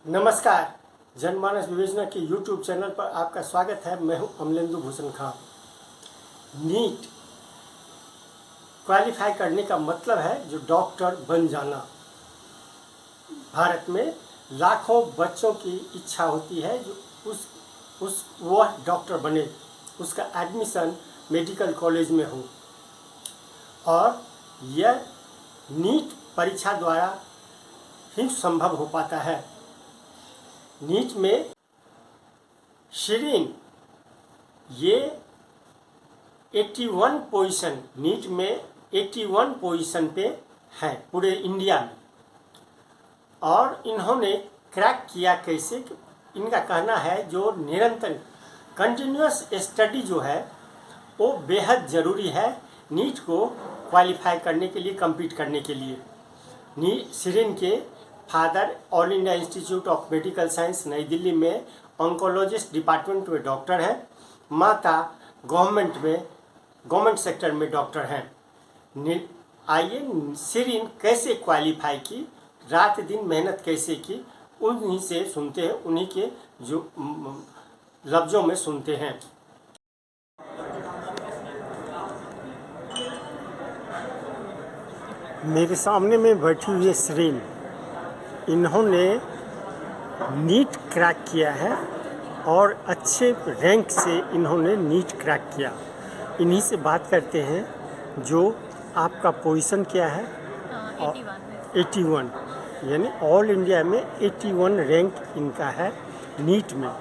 नमस्कार। जनमानस विवेचना के यूट्यूब चैनल पर आपका स्वागत है। मैं हूं अमलेंदु भूषण खान। नीट क्वालिफाई करने का मतलब है जो डॉक्टर बन जाना। भारत में लाखों बच्चों की इच्छा होती है जो वह डॉक्टर बने, उसका एडमिशन मेडिकल कॉलेज में हो, और यह नीट परीक्षा द्वारा ही संभव हो पाता है। नीट में शिरीन ये 81 पोजीशन, नीट में 81 पोजीशन पे है पूरे इंडिया में। और इन्होंने क्रैक किया कैसे? इनका कहना है जो निरंतर कंटिन्यूअस स्टडी जो है वो बेहद ज़रूरी है नीट को क्वालिफाई करने के लिए, कम्पीट करने के लिए। शिरीन के father all India institute of medical science नई दिल्ली में ऑन्कोलॉजिस्ट डिपार्टमेंट में डॉक्टर हैं। माता गवर्नमेंट सेक्टर में डॉक्टर हैं। आइए शिरीन कैसे क्वालिफाई की, रात दिन मेहनत कैसे की, उन्हीं से सुनते हैं, उन्हीं के जो लफ्ज़ों में सुनते हैं। मेरे सामने में बैठी हुई है शिरीन। इन्होंने नीट क्रैक किया है और अच्छे रैंक से इन्होंने नीट क्रैक किया। इन्हीं से बात करते हैं। जो आपका पोजीशन क्या है? 81, यानी ऑल इंडिया में 81 रैंक इनका है नीट में।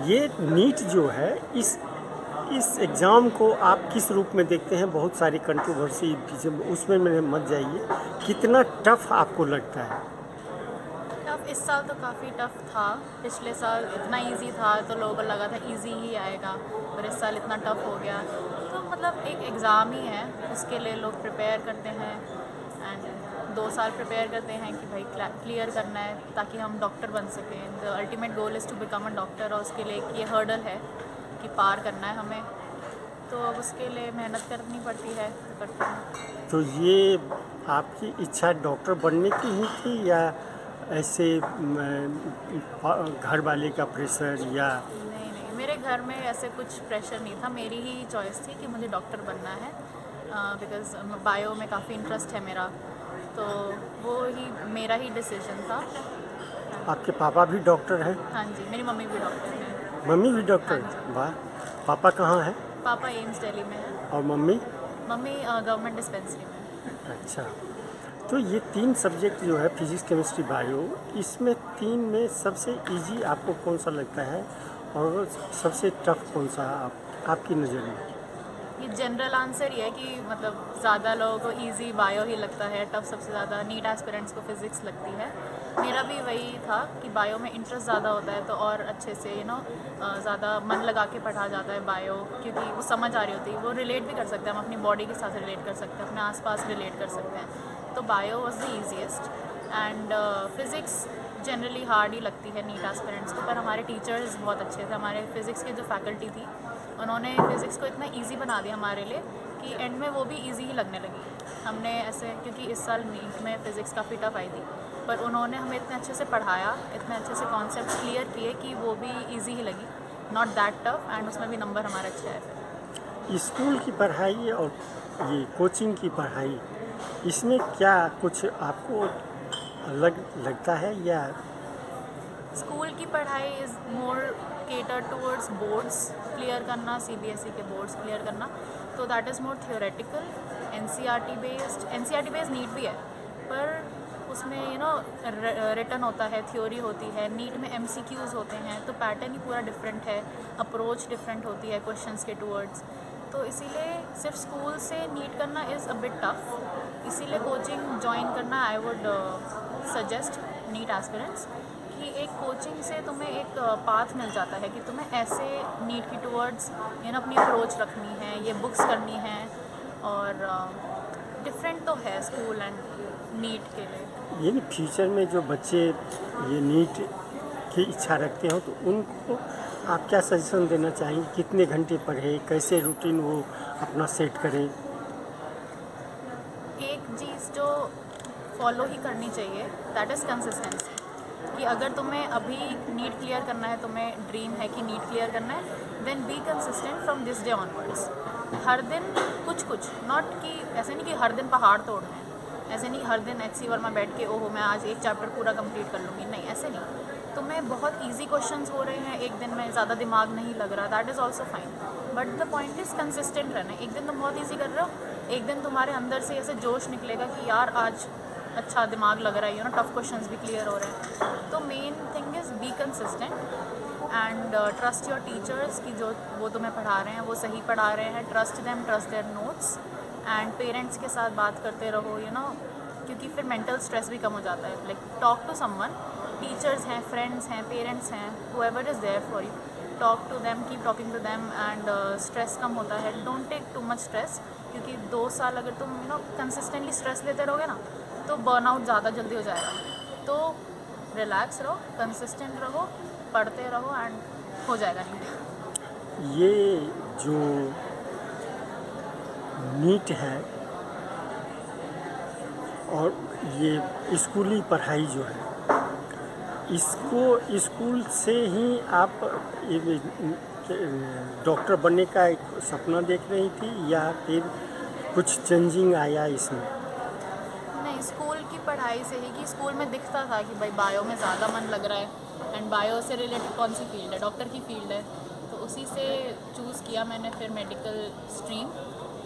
ये नीट जो है इस एग्ज़ाम को आप किस रूप में देखते हैं? बहुत सारी कंट्रोवर्सी उसमें मेरे मत जाइए। कितना टफ आपको लगता है? टफ इस साल तो काफ़ी टफ था। पिछले साल इतना इजी था तो लोगों को लगा था इजी ही आएगा, पर इस साल इतना टफ हो गया। तो मतलब एक एग्ज़ाम ही है, उसके लिए लोग प्रिपेयर करते हैं एंड 2 साल प्रिपेयर करते हैं कि भाई क्लियर करना है ताकि हम डॉक्टर बन सकें। The ultimate goal is to become a doctor, और उसके लिए एक ये हर्डल है कि पार करना है हमें, तो अब उसके लिए मेहनत करनी पड़ती है, तो करते हैं। तो ये आपकी इच्छा डॉक्टर बनने की ही थी या ऐसे घर वाले का प्रेशर? या नहीं, मेरे घर में ऐसे कुछ प्रेशर नहीं था। मेरी ही चॉइस थी कि मुझे डॉक्टर बनना है, बिकॉज़ बायो में काफ़ी इंटरेस्ट है मेरा, तो वो ही मेरा ही डिसीजन था। आपके पापा भी डॉक्टर हैं? हाँ जी, मेरी मम्मी भी डॉक्टर है। मम्मी भी डॉक्टर? वाह। पापा कहाँ हैं? पापा एम्स दिल्ली में है। और मम्मी? मम्मी गवर्नमेंट डिस्पेंसरी में। अच्छा। तो ये 3 सब्जेक्ट जो है फिजिक्स, केमिस्ट्री, बायो, इसमें 3 में सबसे इजी आपको कौन सा लगता है और सबसे टफ कौन सा आपकी नज़र में? ये जनरल आंसर ये है कि मतलब ज़्यादा लोगों को इजी बायो ही लगता है, टफ सबसे ज़्यादा नीट एस्पिरेंट्स को फिज़िक्स लगती है। मेरा भी वही था कि बायो में इंटरेस्ट ज़्यादा होता है, तो और अच्छे से ज़्यादा मन लगा के पढ़ा जाता है बायो, क्योंकि वो समझ आ रही होती है, वो रिलेट भी कर सकते हैं, हम अपनी बॉडी के साथ रिलेट कर सकते हैं, अपने आसपास रिलेट कर सकते हैं। तो bio was the easiest and physics generally hard ही लगती है नीट एस्पिरेंट्स को, पर हमारे टीचर्स बहुत अच्छे थे। हमारे फिज़िक्स के जो फैकल्टी थी उन्होंने फ़िज़िक्स को इतना इजी बना दिया हमारे लिए कि एंड में वो भी इजी ही लगने लगी। हमने ऐसे, क्योंकि इस साल नीट में फ़िज़िक्स काफ़ी टफ आई थी, पर उन्होंने हमें इतने अच्छे से पढ़ाया, इतने अच्छे से कॉन्सेप्ट क्लियर किए कि वो भी इजी ही लगी, नॉट दैट टफ, एंड उसमें भी नंबर हमारे अच्छे आए थे। स्कूल की पढ़ाई और ये कोचिंग की पढ़ाई, इसमें क्या कुछ आपको अलग लगता है? या स्कूल की पढ़ाई is more cater towards boards clear करना, सीबीएसई के बोर्ड्स क्लियर करना, तो that is more theoretical. NCERT based NEET भी है, पर उसमें रिटन होता है, थ्योरी होती है। नीट में एमसीक्यूज़ होते हैं, तो पैटर्न ही पूरा डिफरेंट है, अप्रोच डिफरेंट होती है क्वेश्चंस के टूवर्ड्स। तो इसीलिए सिर्फ स्कूल से नीट करना इज़ अ बिट टफ, इसीलिए कोचिंग ज्वाइन करना I would suggest NEET aspirants कि एक कोचिंग से तुम्हें एक पाथ मिल जाता है कि तुम्हें ऐसे नीट की टूवर्ड्स अपनी अप्रोच रखनी है, ये बुक्स करनी है, और डिफरेंट तो है स्कूल एंड नीट के लिए। ये फ्यूचर में जो बच्चे ये नीट की इच्छा रखते हो तो उनको आप क्या सजेशन देना चाहेंगे? कितने घंटे पढ़े, कैसे रूटीन वो अपना सेट करें? एक चीज़ जो फॉलो ही करनी चाहिए, दैट इज़ कंसिस्टेंसी। कि अगर तुम्हें अभी नीट क्लियर करना है, तुम्हें ड्रीम है कि नीट क्लियर करना है, then be consistent from this day onwards. हर दिन कुछ कुछ, नॉट कि ऐसे नहीं कि हर दिन पहाड़ तोड़ना है, ऐसे नहीं हर दिन HC वर्मा बैठ के ओहो मैं आज एक चैप्टर पूरा कंप्लीट कर लूँगी, नहीं ऐसे नहीं। तुम्हें बहुत इजी क्वेश्चंस हो रहे हैं एक दिन में, ज़्यादा दिमाग नहीं लग रहा, that is also fine, but the point is consistent रहना। एक दिन तुम बहुत ईजी कर रहे हो, एक दिन तुम्हारे अंदर से ऐसे जोश निकलेगा कि यार आज अच्छा दिमाग लग रहा है, टफ क्वेश्चंस भी क्लियर हो रहे हैं। तो main thing is be consistent and trust your teachers कि जो वो तुम्हें पढ़ा रहे हैं वो सही पढ़ा रहे हैं, trust them, trust there notes, and parents के साथ बात करते रहो, क्योंकि फिर मेंटल स्ट्रेस भी कम हो जाता है। Like talk to someone, teachers हैं, फ्रेंड्स हैं, पेरेंट्स हैं, whoever is there for you, talk to them, keep talking to them, and stress कम होता है। Don't take too much stress, क्योंकि 2 साल अगर तुम कंसिस्टेंटली स्ट्रेस लेते रहोगे ना तो बर्नआउट ज़्यादा जल्दी हो जाएगा। तो रिलैक्स रहो, कंसिस्टेंट रहो, पढ़ते रहो एंड हो जाएगा नीट। ये जो नीट है और ये स्कूली पढ़ाई जो है, इसको स्कूल से ही आप डॉक्टर बनने का एक सपना देख रही थी या फिर कुछ चेंजिंग आया इसमें? नहीं, स्कूल की पढ़ाई से ही, कि स्कूल में दिखता था कि भाई बायो में ज़्यादा मन लग रहा है, एंड बायो से रिलेटेड कौन सी फील्ड है, डॉक्टर की फील्ड है, तो उसी से चूज़ किया मैंने फिर मेडिकल स्ट्रीम,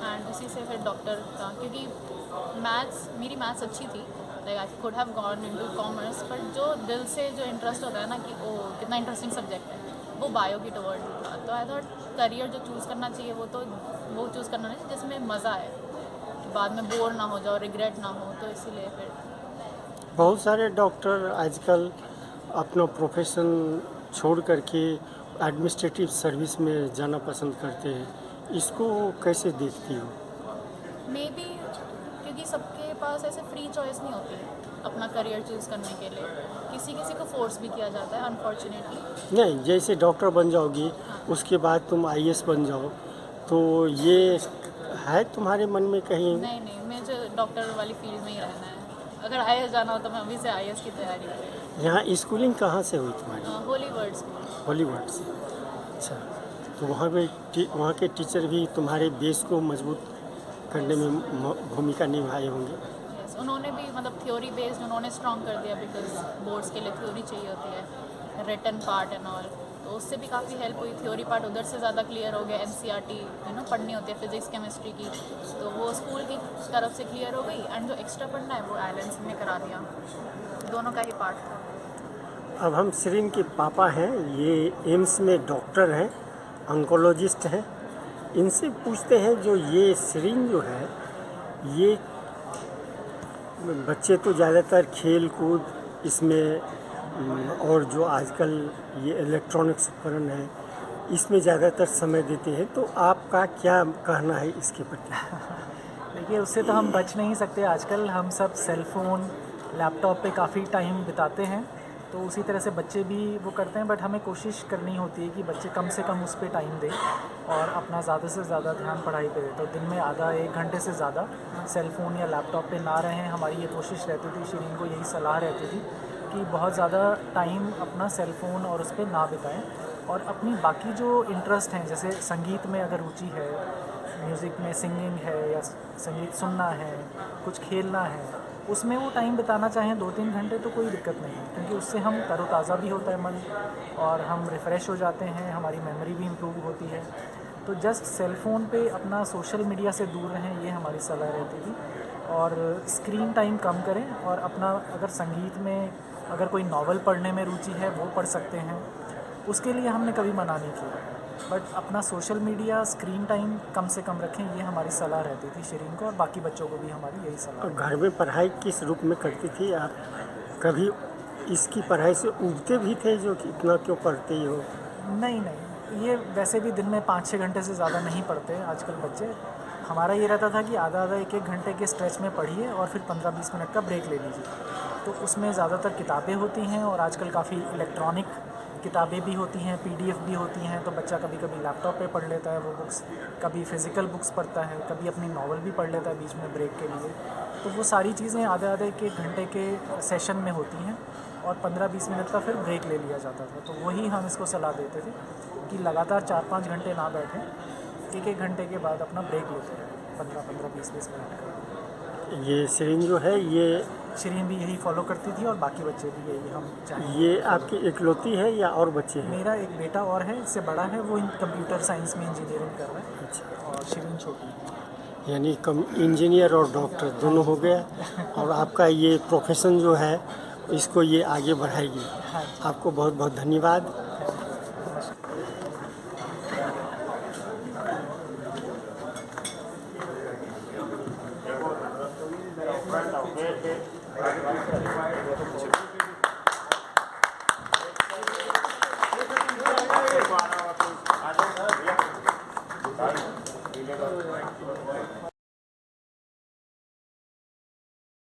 एंड उसी से फिर डॉक्टर का, क्योंकि मेरी मैथ्स अच्छी थी, like I could have gone into commerce, but जो दिल से जो इंटरेस्ट होता है ना कि ओ कितना इंटरेस्टिंग सब्जेक्ट है, वो बायो की टवर्ड था। तो आई थॉट करियर जो चूज़ करना चाहिए वो चूज़ करना चाहिए जिसमें मज़ा आए, कि बाद में बोर ना हो जाओ, रिग्रेट ना हो, तो इसीलिए फिर। बहुत सारे डॉक्टर आजकल अपना प्रोफेशन छोड़ करके एडमिनिस्ट्रेटिव सर्विस में जाना पसंद करते हैं, इसको कैसे देखती हो? मे बी क्योंकि सबके पास ऐसे फ्री चॉइस नहीं होती है अपना करियर चूज़ करने के लिए, किसी किसी को फोर्स भी किया जाता है अनफॉर्चुनेटली। नहीं, जैसे डॉक्टर बन जाओगी उसके बाद तुम IAS बन जाओ, तो ये है तुम्हारे मन में कहीं? नहीं नहीं, मुझे डॉक्टर वाली फील्ड में ही रहना है। अगर IAS जाना हो तो मैं अभी से IAS की तैयारी करूँ। यहाँ स्कूलिंग कहाँ से हुई तुम्हारी? Holi word school. हॉलीवुड से। अच्छा, तो वहाँ के टीचर भी तुम्हारे बेस को मजबूत करने में भूमिका निभाए होंगे? यस, उन्होंने भी मतलब थ्योरी बेस्ड उन्होंने स्ट्रॉन्ग कर दिया, बिकॉज बोर्ड्स के लिए थ्योरी चाहिए होती है, रिटन पार्ट एंड ऑल, तो उससे भी काफ़ी हेल्प हुई। थ्योरी पार्ट उधर से ज़्यादा क्लियर हो गया, NCERT पढ़नी होती है फिजिक्स केमिस्ट्री की, तो वो स्कूल की तरफ से क्लियर हो गई, एंड जो एक्स्ट्रा पढ़ना है वो आइलेंड्स में करा दिया, दोनों का ही पार्ट था। अब हम श्रीन के पापा हैं, ये एम्स में डॉक्टर हैं, ऑन्कोलॉजिस्ट हैं, इनसे पूछते हैं जो ये श्रीन जो है, ये बच्चे तो ज़्यादातर खेल कूद इसमें और जो आजकल ये इलेक्ट्रॉनिक्स उपकरण है इसमें ज़्यादातर समय देते हैं, तो आपका क्या कहना है इसके प्रति? देखिए, उससे तो हम बच नहीं सकते। आजकल हम सब सेल फ़ोन, लैपटॉप पे काफ़ी टाइम बिताते हैं, तो उसी तरह से बच्चे भी वो करते हैं, बट हमें कोशिश करनी होती है कि बच्चे कम से कम उस पर टाइम दें और अपना ज़्यादा से ज़्यादा ध्यान पढ़ाई पे दें। तो दिन में आधा 1 घंटे से ज़्यादा सेल फ़ोन या लैपटॉप पे ना रहें। हमारी ये कोशिश रहती थी, शिरीन को यही सलाह रहती थी कि बहुत ज़्यादा टाइम अपना सेल फ़ोन और उस पर ना बिताएं, और अपनी बाकी जो इंटरेस्ट हैं, जैसे संगीत में अगर रुचि है, म्यूज़िक में सिंगिंग है या संगीत सुनना है, कुछ खेलना है, उसमें वो टाइम बिताना चाहें 2-3 घंटे तो कोई दिक्कत नहीं है, क्योंकि उससे हम तरोताज़ा भी होता है मन और हम रिफ़्रेश हो जाते हैं, हमारी मेमोरी भी इम्प्रूव होती है। तो जस्ट सेल फ़ोन पे अपना सोशल मीडिया से दूर रहें, ये हमारी सलाह रहती थी, और स्क्रीन टाइम कम करें, और अपना अगर संगीत में अगर कोई नावल पढ़ने में रुचि है वो पढ़ सकते हैं, उसके लिए हमने कभी मना नहीं किया, बट अपना सोशल मीडिया स्क्रीन टाइम कम से कम रखें, ये हमारी सलाह रहती थी शिरीन को, और बाकी बच्चों को भी हमारी यही सलाह। और घर में पढ़ाई किस रूप में करती थी आप? कभी इसकी पढ़ाई से उगते भी थे जो कि इतना क्यों पढ़ते हो? नहीं नहीं, ये वैसे भी दिन में 5-6 घंटे से ज़्यादा नहीं पढ़ते आजकल बच्चे। हमारा ये रहता था कि आधा 1-1 घंटे के स्ट्रेच में पढ़िए और फिर 15-20 मिनट का ब्रेक ले लीजिए। तो उसमें ज़्यादातर किताबें होती हैं, और आजकल काफ़ी इलेक्ट्रॉनिक किताबें भी होती हैं, PDF भी होती हैं, तो बच्चा कभी कभी लैपटॉप पे पढ़ लेता है वो बुक्स, कभी फिज़िकल बुक्स पढ़ता है, कभी अपनी नावल भी पढ़ लेता है बीच में ब्रेक के लिए। तो वो सारी चीज़ें आधे 1 घंटे के सेशन में होती हैं, और 15-20 मिनट का फिर ब्रेक ले लिया जाता था। तो वही हम इसको सलाह देते थे कि लगातार 4-5 घंटे ना बैठें, 1-1 घंटे के बाद अपना ब्रेक लेते रहें, 15-15, 20-20 मिनट का। ये सिरिंज जो है ये शरीन भी यही फॉलो करती थी और बाकी बच्चे भी यही हम चाहें। ये आपकी इकलौती है या और बच्चे हैं? मेरा एक बेटा और है, इससे बड़ा है, वो कंप्यूटर साइंस में इंजीनियरिंग कर रहा है, अच्छा, और शरीन छोटी है। यानी कम इंजीनियर और डॉक्टर दोनों हो गया, और आपका ये प्रोफेशन जो है इसको ये आगे बढ़ाएगी। हाँ। आपको बहुत बहुत धन्यवाद।